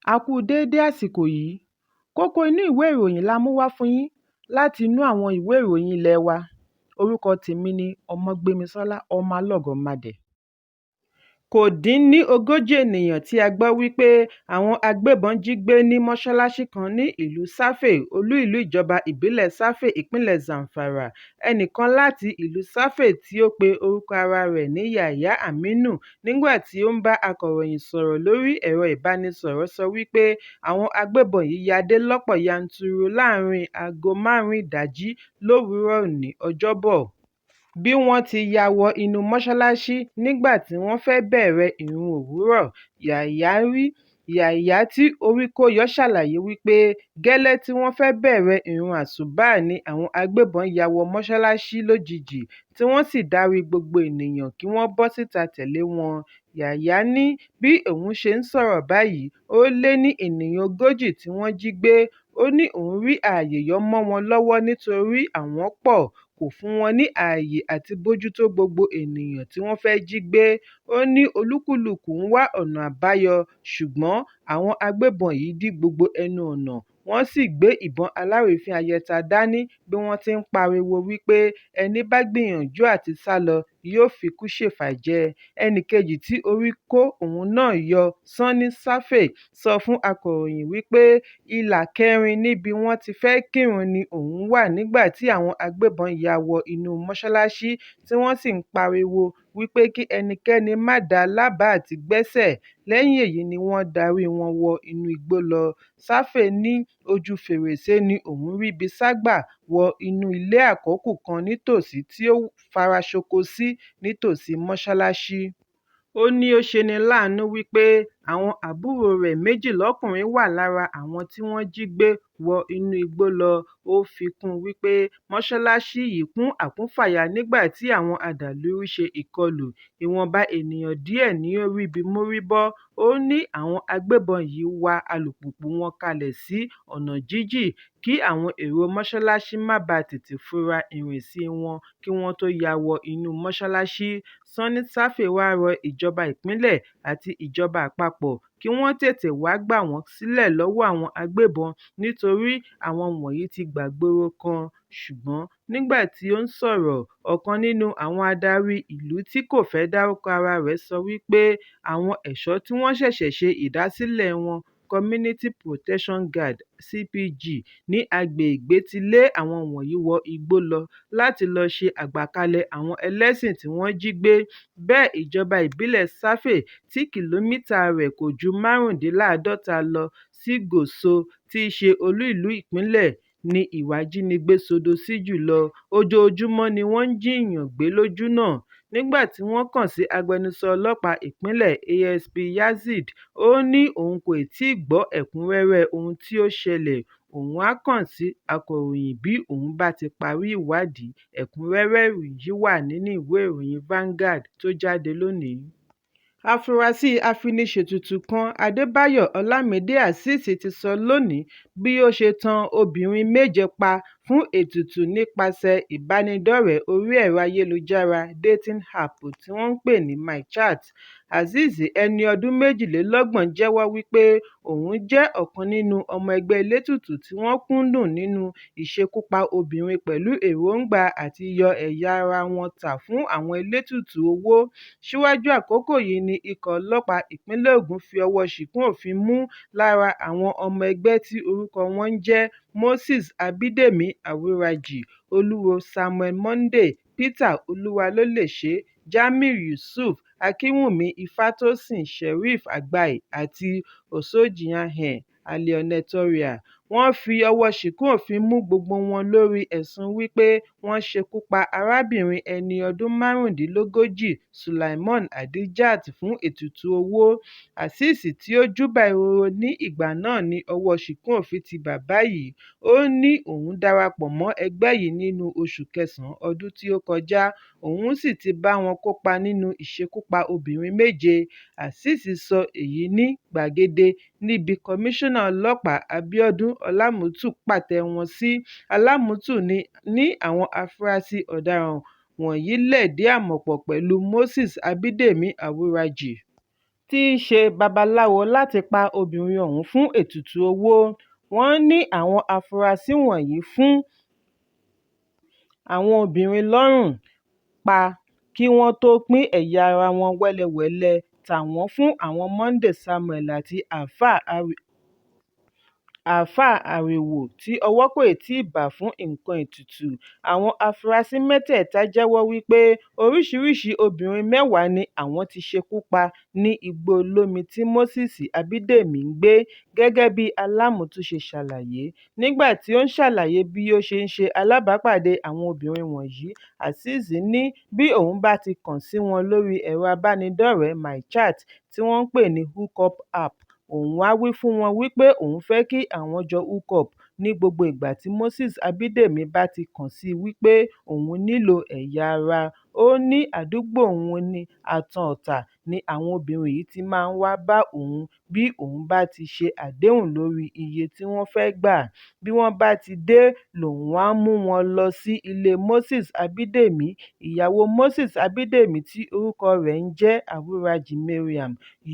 A kú déédé àsìkò yìí. Kókó inú ìwé ìròyìn la mú wá fún yín láti inú àwọn ìwé ìròyìn ilé wa. Orúkọ tèmi ni Ọmọgbémisọ́lá ọmọ Alọ́gọ̀madẹ̀. Kò dín ní 40 ènìyàn tí a gbọ́ wípé àwọn agbébọn jí gbé ní mọ́ṣáláṣí kan ní ìlú Sáfè, olú ìlú ìjọba ìbílẹ̀ Sáfè, ìpínlẹ̀ Zamfara. Ẹnìkan láti ìlú Sáfè tí ó pe orúkọ ara rẹ̀ ní Yàyà Aminu nígbà tí ó ń bá akọ̀ròyìn sọ̀rọ̀ lórí ẹ̀rọ ìbánisọ̀rọ̀ sọ wípé àwọn agbébọn yìí ya dé lọ́pọ̀ yanturu láàrin aago 5 ìdájí lówùúrọ̀ òní Ọjọ́bọ̀. Bí wọ́n ti ya wọ inú mọ́ṣáláṣí nígbà tí wọ́n fẹ́ bẹ̀rẹ̀ ìrun òwúrọ̀, Yàyà tí orí kó yọ ṣàlàyé wípé gẹ́lẹ́ tí wọ́n fẹ́ bẹ̀rẹ̀ ìrun àsùbáà ni àwọn agbébọn ya wọ mọ́ṣáláṣí lójijì tí wọ́n sì darí gbogbo ènìyàn kí wọ́n bọ́ síta tẹ̀lé wọn. Yàyà ní bí òun ṣe ń sọ̀rọ̀ báyìí, ó lé ní ènìyàn 40 tí wọ́n jí gbé. Ó ní òun rí ààyè yọ mọ́ wọn lọ́wọ́ nítorí àwọn pọ̀, kò fún wọn ní ààyè àti bójútó gbogbo ènìyàn tí wọ́n fẹ́ jí gbé. Ó ní olúkúlùkù ń wá ọ̀nà àbáyọ, ṣùgbọ́n àwọn agbébọn yìí dí gbogbo ẹnu ọ̀nà, wọ́n sì gbé ìbọn alárìífín ayẹta dání bí wọ́n ti ń pariwo wípé ẹni bá gbìyànjú àti sálọ yóò fikú ṣèfàjẹ. Ẹnìkejì tí orí kó òun náà yọ, Sani Sáfè, sọ fún akọ̀ròyìn wípé ìlà kẹrin níbi wọ́n ti fẹ́ kírun ni òun wà nígbà tí àwọn agbébọn ya wọ inú mọ́ṣáláṣí tí wọ́n sì ń pariwo wípé kí ẹnikẹ́ni má dá lábàá àti gbẹ́sẹ̀. Lẹ́yìn èyí ni wọ́n darí wọn wọ inú igbó lọ. Sáfè ní ojú fèrèsé ni òun ríbi sá gbà wọ inú ilé àkọ́kù kan nítòsí tí ó fara ṣoko sí nítòsí mọ́ṣáláṣí. Ó ní ó ṣeni láàánú wípé àwọn àbúrò rẹ̀ 2 lọ́kùnrin wà lára àwọn tí wọ́n jí gbé wọ inú igbó lọ. Ó fi kún un wípé mọ́ṣáláṣí yìí kún àkúnfàyà nígbà tí àwọn adàlúrú ṣe ìkọlù. Ìwọ̀nba ènìyàn díẹ̀ ni ó ríbi mórí bọ́. Ó ní àwọn agbébọn yìí wa alùpùpù wọn kalẹ̀ sí ọ̀nà jíjìn kí àwọn èrò mọ́ṣáláṣí má bàa tètè fura ìrìnsí wọn kí wọ́n tó ya wọ inú mọ́ṣáláṣí. Sani Sáfè wá rọ ìjọba ìpínlẹ̀ àti ìjọba àpapọ̀ kí wọ́n tètè wá gbà wọ́n sílẹ̀ lọ́wọ́ àwọn agbébọn nítorí àwọn wọ̀nyí ti gbàgbóró kan. Ṣùgbọ́n nígbà tí ó ń sọ̀rọ̀, ọ̀kan nínú àwọn adarí ìlú tí kò fẹ́ dárúkọ ara rẹ̀ sọ wípé àwọn ẹ̀ṣọ́ tí wọ́n ṣẹ̀ṣẹ̀ ṣe ìdásílẹ̀ wọn, Community Protection Guard (CPG) ní agbègbè ti lé àwọn wọ̀nyí wọ igbó lọ láti lọ ṣe àgbàkalẹ̀ àwọn ẹlẹ́sìn tí wọ́n jí gbé. Bẹ́ẹ̀ ìjọba ìbílẹ̀ Sáfè tí kìlómítà rẹ̀ kò ju 55 lọ sí Gúúsù tí í ṣe olú ìlú ìpínlẹ̀ ní ìwà ìjínigbé sodo sí jùlọ. Ojoojúmọ́ ni wọ́n ń jíìyàn gbé lójú náà. Nígbà tí wọ́n kàn sí agbẹnusọ ọlọ́pàá ìpínlẹ̀ ASP Yazid, ó ní òun kò tíì gbọ́ ẹ̀kúnrẹ́rẹ́ ohun tí ó ṣẹlẹ̀. Òun á kàn sí akọ̀ròyìn bí òun bá ti parí ìwádìí. Ẹ̀kúnrẹ́rẹ́ yìí wà nínú ìwé ìròyìn Vanguard tó jáde lónìí. Afurasí afiniṣètùtù kan, Adébáyọ̀ Ọlámídé Azeez, ti sọ lónìí bí ó ṣe tan obìnrin 7 pa fún ètùtù nípasẹ̀ ìbánidọ́rẹ̀ẹ́ orí ẹ̀rọ ayélujára dating app tí wọ́n ń pè ní MyChat. Azeez, ẹni ọdún 32, jẹ́wọ́ wípé òun jẹ́ ọ̀kan nínú ọmọ ẹgbẹ́ elétùtù tí wọ́n kúndùn nínú ìṣekúpa obìnrin pẹ̀lú èròǹgbà àti yọ ẹ̀yà ara wọn tà fún àwọn elétùtù owó. Síwájú àkókò yìí ni ikọ̀ ọlọ́pàá ìpínlẹ̀ Ògùn fi ọwọ́ ṣìkún òfin mú lára àwọn ọmọ ẹgbẹ́ tí orúkọ wọn ń jẹ́ Moses Abídèmí Àwúrajì, Olúwo Samuel Monday, Peter Olúwalólèṣe, Jamiu Yusuf, Akínwùmí Ifátòsìn, Sheriff Àgbàì àti Osojiahen Alionetoria. Wọ́n fi ọwọ́ ṣìkún òfin mú gbogbo wọn lórí ẹ̀sùn wípé wọ́n ṣekú pa arábìnrin ẹni ọdún 35 Sulaiman Adijat fún ètùtù owó. Azeez, tí ó júbà ehoro ní ìgbà náà ní ọwọ́ ṣìkún òfin ti bà báyìí. Ó ní òun darapọ̀ mọ́ ẹgbẹ́ yìí nínú oṣù kẹsàn-án ọdún tí ó kọjá. Òun sì ti bá wọn kópa nínú ìṣekúpa obìnrin 7. Azeez sọ èyí ní gbàgede níbi kọmíṣánná ọlọ́pàá Abíọ́dún Ọlámùtù pàtẹ wọn sí. Ọlámùtù ní àwọn afurasí ọ̀daràn wọ̀nyí lẹ̀dí àmọ̀ pọ̀ pẹ̀lú Moses Abídèmí Àwúrajì. tí í ṣe babaláwo láti pa obìnrin ọ̀hún fún ètùtù owó. Wọ́n ní àwọn afurasí wọ̀nyí fún àwọn obìnrin lọ́rùn pa kí wọ́n tóó pín ẹ̀yà ara wọn wẹ́lẹwẹ̀lẹ tà wọ́n fún àwọn Monday Samuel àti àáfàá àrèwò tí ọwọ́ kò tí ì bà fún nǹkan ètùtù. Àwọn afurasí mẹ́tẹ̀ẹ̀ta jẹ́wọ́ wípé oríṣiríṣiì obìnrin mẹ́wàá ni àwọn ti ṣekú pa ní igbó olómi tí Moses Abídèmí ń gbé, gẹ́gẹ́ bí Alámùtù ṣe ṣàlàyé. Nígbà tí ó ń ṣàlàyé bí ó ṣe ń ṣe alábàápàdé àwọn obìnrin wọ̀nyí, Azeez ní bí òun bá ti kàn sí wọn lórí ẹ̀rọ abánidọ́rẹ̀ẹ́ MyChat tí wọ́n ń pè ní hookup app, òun á wí fún wọn wípé òun fẹ́ kí àwọn jọ hook up ní gbogbo ìgbà tí Moses Abídèmí bá ti kàn sí i wípé òun nílò ẹ̀yà ara. Ó ní àdúgbò òun ní Àtàn-Ọ̀tà ni àwọn obìnrin yìí ti máa ń wá bá òun bí òun bá ti ṣe àdéhùn lórí iye tí wọ́n fẹ́ gbà. Bí wọ́n bá ti dé lòun á mú wọn lọ sí ilé Moses Abídèmí. Ìyàwó Moses Abídèmí tí orúkọ rẹ̀ ń jẹ́ Àwúrajì Mariam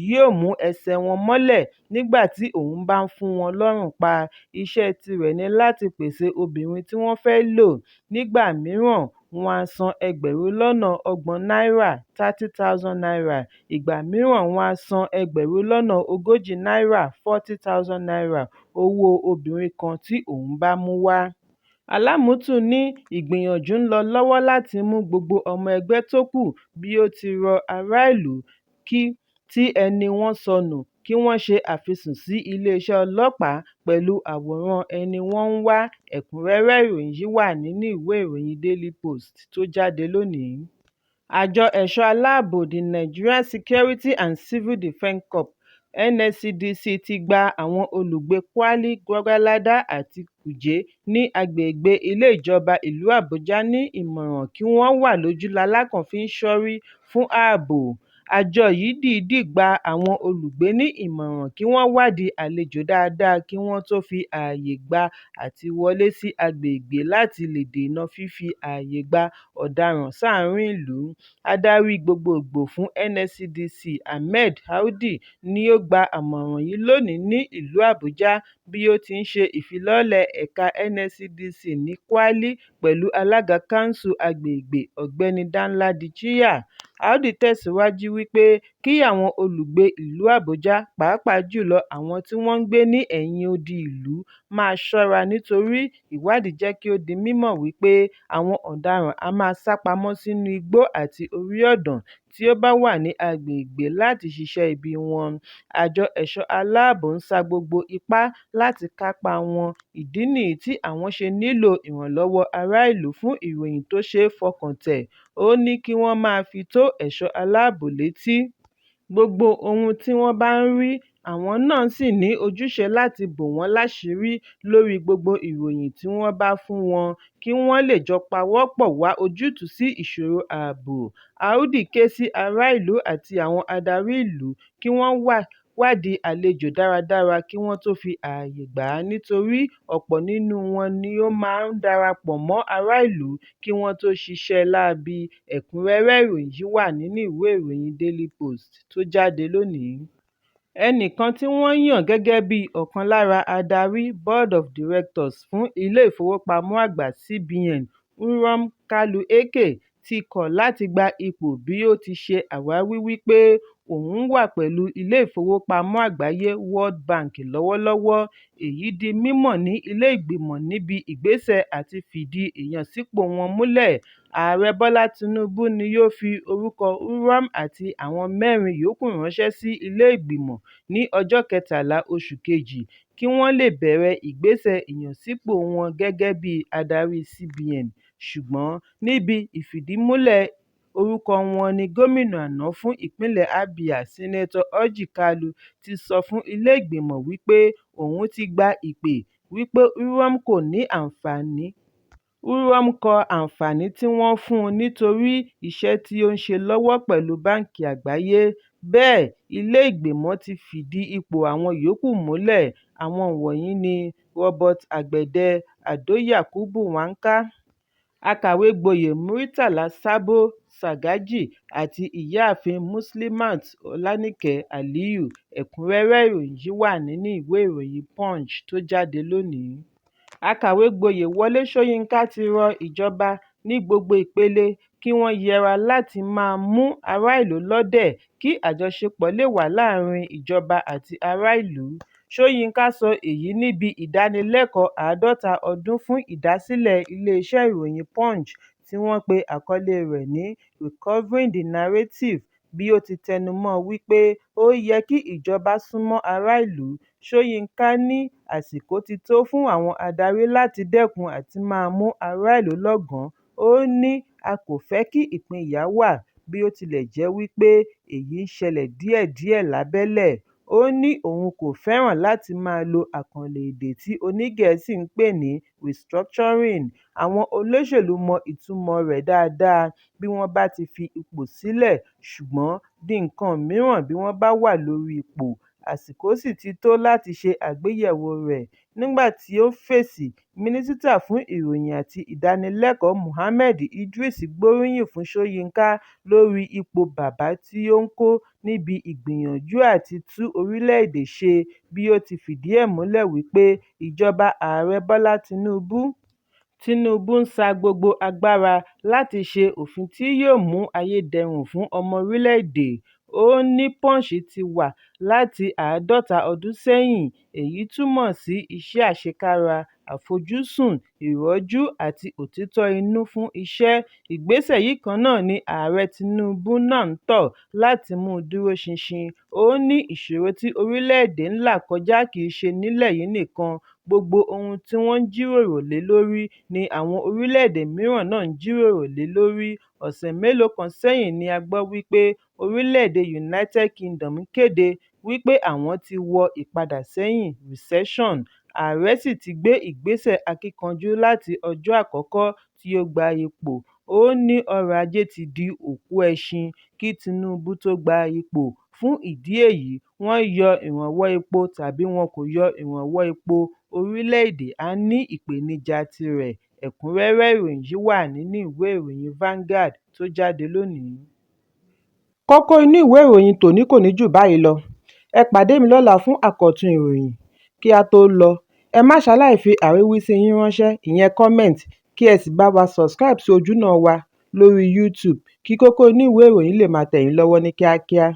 yóò mú ẹsẹ̀ wọn mọ́lẹ̀ nígbà tí òun bá ń fún wọn lọ́rùn pa. Iṣẹ́ tirẹ̀ ni láti pèsè obìnrin tí wọ́n fẹ́ lò. Nígbà mìíràn, wọ́n á san náírà 30,000 naira. Ìgbà mìíràn wọ́n á san náírà 40,000 naira owó obìnrin kan tí òun bá mú wá. Alámùtù ní ìgbìyànjú ń lọ lọ́wọ́ láti mú gbogbo ọmọ ẹgbẹ́ tó kù bí ó ti rọ aráàlú tí ẹni wọn sọnù kí wọ́n ṣe àfisùn sí iléeṣẹ́ ọlọ́pàá pẹ̀lú àwòrán ẹni wọ́n ń wá. Ẹ̀kúnrẹ́rẹ́ ìròyìn yìí wà nínú ìwé ìròyìn Daily Post tó jáde lónìí. Àjọ Ẹ̀ṣọ́ Aláàbò The Nigerian Security and Civil Defence Corps (NSCDC) ti gba àwọn olùgbé Kwali, Gwagwalada àti Kuje ní agbègbè ilé ìjọba ìlú Àbújá ní ìmọ̀ràn kí wọ́n wà lójú lalákàn fi ń ṣọ́rí fún ààbò. Àjọ yìí dìídì gba àwọn olùgbé ní ìmọ̀ràn kí wọ́n wádìí àlejò dáadáa kí wọ́n tó fi ààyè gba àti wọlé sí agbègbè láti lè dènà fífi ààyè gba ọ̀daràn sáàárín ìlú. Adarí gbogbogbò fún NSCDC Ahmed Audi ni ó gba àmọ̀ràn yìí lónìí ní ìlú Àbújá bí ó ti ń ṣe ìfilọ́lẹ̀ ẹ̀ka NSCDC ní Kwali pẹ̀lú alága kánsù agbègbè Ọ̀gbẹ́ni Danladi Chiya. Audi tẹ̀síwájú wípé kí àwọn olùgbé ìlú Àbújá, pàápàá jùlọ àwọn tí wọ́n ń gbé ní ẹ̀yìn odi ìlú, máa ṣọ́ra nítorí ìwádìí jẹ́ kí ó di mímọ̀ wípé àwọn ọ̀daràn á máa sá pamọ́ sínú igbó àti orí ọ̀dàn tí ó bá wà ní agbègbè láti ṣiṣẹ́ ibi wọn. Àjọ Ẹ̀ṣọ́ Aláàbò ń sa gbogbo ipá láti kápá wọn. Ìdí nìyí tí àwọn ṣe nílò ìrànlọ́wọ́ ará ìlú fún ìròyìn tó ṣeé fọkàn tẹ̀. Ó ní kí wọ́n máa fi tó ẹ̀ṣọ́ aláàbò létí gbogbo ohun tí wọ́n bá ń rí. Àwọn náà sì ní ojúṣe láti bò wọ́n láṣìírí lórí gbogbo ìròyìn tí wọ́n bá fún wọn kí wọ́n lè jọ pawọ́pọ̀ wá ojútùú sí ìṣòro ààbò. Audi ké sí ará ìlú àti àwọn adarí ìlú kí wọ́n wádìí àlejò dáradára kí wọ́n tó fi ààyè gbà á nítorí ọ̀pọ̀ nínú wọn ni ó máa ń darapọ̀ mọ́ ará ìlú kí wọ́n tó ṣiṣẹ́ láabi. Ẹ̀kúnrẹ́rẹ́ ìròyìn yìí wà nínú ìwé ìròyìn Daily Post tó jáde lónìí. Ẹnìkan tí wọ́n yàn gẹ́gẹ́ bí ọ̀kan lára adarí Board of Directors fún ilé ìfowópamọ́ àgbà CBN, Urom Kalu Eke, ti kọ̀ láti gba ipò bí ó ti ṣe àwáwí wípé òun wà pẹ̀lú ilé ìfowópamọ́ àgbáyé World Bank lọ́wọ́lọ́wọ́. Èyí di mímọ̀ ní ilé ìgbìmọ̀ níbi ìgbésẹ̀ àti fìdí ìyànsípò wọn múlẹ̀. Ààrẹ Bọ́lá Tinubu ni yóò fi orúkọ Urom àti àwọn 4 yòókù ránṣẹ́ sí ilé ìgbìmọ̀ ní ọjọ́ 13 oṣù kejì kí wọ́n lè bẹ̀rẹ̀ ìgbésẹ̀ ìyànsípò wọn gẹ́gẹ́ bí adarí CBN. Ṣùgbọ́n níbi ìfìdímúlẹ̀ orúkọ wọn ni gómìnà àná fún ìpínlẹ̀ Abia, Sínátọ̀ Orji Kalu, ti sọ fún ilé ìgbìmọ̀ wípé òun ti gba ìpè wípé Urom kò ní àǹfààní. Urom kọ àǹfààní tí wọ́n fún un nítorí iṣẹ́ tí ó ń ṣe lọ́wọ́ pẹ̀lú Báǹkì Àgbáyé. Bẹ́ẹ̀, ilé ìgbìmọ̀ ti fìdí ipò àwọn yòókù múlẹ̀. Àwọn wọ̀nyí ni Robert Àgbẹ̀dẹ, Ado Yakubu Wanka, akàwé-gboyè muritàlá sábò ṣàgájì àti ìyáàfin muslimat ọlánìkẹ́ aliyu. Ẹ̀kúnrẹ́rẹ́ ìròyìn yìí wà nínú ìwé ìròyìn punch tó jáde lónìí. akàwé-gboyè wọlé sọ̀yìnkà ti rọ ìjọba ní gbogbo ìpele kí wọ́n yẹra láti máa mú aráàlú lọ́dẹ kí àjọṣepọ̀ lè wà láàrin ìjọba àti aráàlú. sọ̀yìnkà sọ èyí níbi ìdánilẹ́kọ̀ọ́ 50 ọdún fún ìdásílẹ̀ iléeṣẹ́ ìròyìn punch tí wọ́n pe àkọlé rẹ̀ ní recovering the narrative, bí ó ti tẹnumọ́ wípé ó yẹ kí ìjọba súnmọ́ aráàlú. sọ̀yìnkà ní àsìkò ti tó fún àwọn adarí láti dẹ́kun àti máa mú aráàlú lọ́gàá. Ó ní a kò fẹ́ kí ìpínyà wà, bí ó tilẹ̀ jẹ́ wípé èyí ń ṣẹlẹ̀ díẹ̀díẹ̀ lábẹ́lẹ̀. Ó ní òun kò fẹ́ràn láti máa lo àkànlò èdè tí onígẹ̀ẹ́sì ń pè ní restructuring. Àwọn olóṣèlú mọ ìtumọ̀ rẹ̀ dáadáa bí wọ́n bá ti fi ipò sílẹ̀, ṣùgbọ́n di nǹkan mìíràn bí wọ́n bá wà lórí ipò. Àsìkò sì ti tó láti ṣe àgbéyẹ̀wò rẹ̀. Nígbà tí ó fèsì, mínísítà fún ìròyìn àti ìdánilẹ́kọ̀ọ́ Muhammed Idris gbóríyìn fún sọ̀yìnkà lórí ipò bàbá tí ó ń kó níbi ìgbìyànjú àti tú orílẹ̀-èdè ṣe, bí ó ti fìdí ẹ̀ múlẹ̀ wípé ìjọba ààrẹ Bọ́lá Tinubu ń sa gbogbo agbára láti ṣe òfin tí yóò mú ayé dẹrùn fún ọmọ orílẹ̀-èdè. Ó ní punch ti wà láti 50 ọdún sẹ́yìn, èyí túmọ̀ sí iṣẹ́ àṣekára, àfojúsùn, ìrọ́jú àti òtítọ́ inú fún iṣẹ́. Ìgbésẹ̀ yìí kan náà ni ààrẹ Tinubu náà ń tọ̀ láti mú dúró ṣinṣin. Ó ní ìṣòro tí orílẹ̀-èdè ń là kọjá kì í ṣe nílẹ̀ yìí nìkan, gbogbo ohun tí wọ́n ń jíròrò lé lórí ni àwọn orílẹ̀-èdè mìíràn náà ń jíròrò lé lórí. Ọ̀sẹ̀ mélòó kan sẹ́yìn ni a gbọ́ wípé orílẹ̀-èdè United Kingdom kéde wípé àwọn ti wọ ìpadàsẹ́yìn recession. Ààrẹ sì ti gbé ìgbésẹ̀ akíkanjú láti ọjọ́ àkọ́kọ́ tí ó gba ipò. Ó ní ọrọ̀ ajé ti di òkú ẹṣin kí Tinubu tó gba ipò. Fún ìdí èyí, wọ́n yọ ìrànwọ́ epo tàbí wọn kò yọ ìrànwọ́ epo, orílẹ̀-èdè á ní ìpèníjà tirẹ̀. Ẹ̀kúnrẹ́rẹ́ ìròyìn yìí wà nínú ìwé ìròyìn Vanguard tó jáde lónìí. Kókó inú ìwé ìròyìn tòní kò ní jù báyìí lọ. Ẹ pàdé mi lọ́la fún àkọ́tún ìròyìn. Kí a tó lọ, ẹ má ṣaláì fi àríwísí yín ránṣẹ́, ìyẹn comment, kí ẹ sì bá wa subscribe sí ojúnà wa lórí YouTube kí Kókó inú ìwé ìròyìn lè máa tẹ̀ yín lọ́wọ́ ní kíákíá.